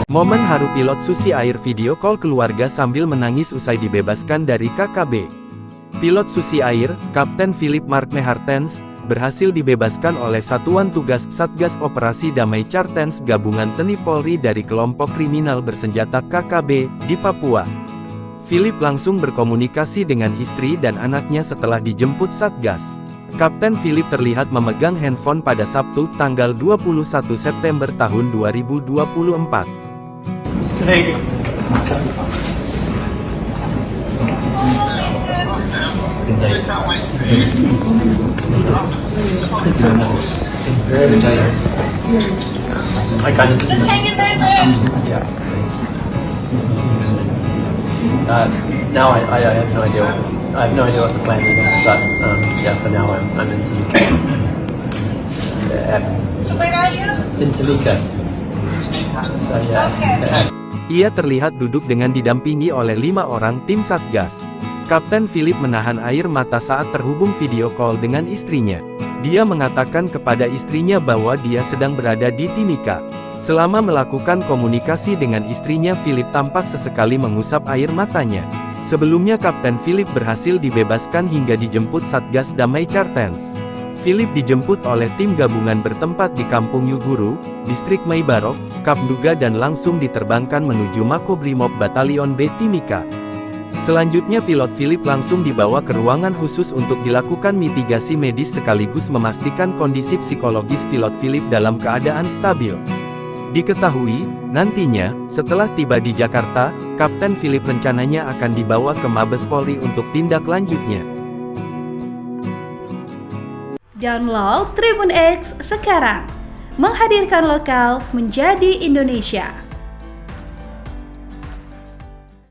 Momen haru pilot Susi Air video call keluarga sambil menangis usai dibebaskan dari KKB. Pilot Susi Air, Kapten Philip Mark Mehartens, berhasil dibebaskan oleh Satuan Tugas Satgas Operasi Damai Chartens Gabungan TNI Polri dari kelompok kriminal bersenjata KKB, di Papua. Philip langsung berkomunikasi dengan istri dan anaknya setelah dijemput Satgas. Kapten Philip terlihat memegang handphone pada Sabtu, tanggal 21 September tahun 2024. Now I have no idea. I have no idea what the plan is, but yeah, for now I'm in Toluca. So where are you? In Toluca. So yeah. Okay. Ia terlihat duduk dengan didampingi oleh 5 orang tim Satgas. Kapten Philip menahan air mata saat terhubung video call dengan istrinya. Dia mengatakan kepada istrinya bahwa dia sedang berada di Timika. Selama melakukan komunikasi dengan istrinya, Philip tampak sesekali mengusap air matanya. Sebelumnya Kapten Philip berhasil dibebaskan hingga dijemput Satgas Damai Chartens. Philip dijemput oleh tim gabungan bertempat di Kampung Yuguru, Distrik Maibarok, Kapduga dan langsung diterbangkan menuju Makobrimob Batalion B Timika. Selanjutnya pilot Philip langsung dibawa ke ruangan khusus untuk dilakukan mitigasi medis sekaligus memastikan kondisi psikologis pilot Philip dalam keadaan stabil. Diketahui, nantinya, setelah tiba di Jakarta, Kapten Philip rencananya akan dibawa ke Mabes Polri untuk tindak lanjutnya. Download Tribun X sekarang, menghadirkan lokal menjadi Indonesia.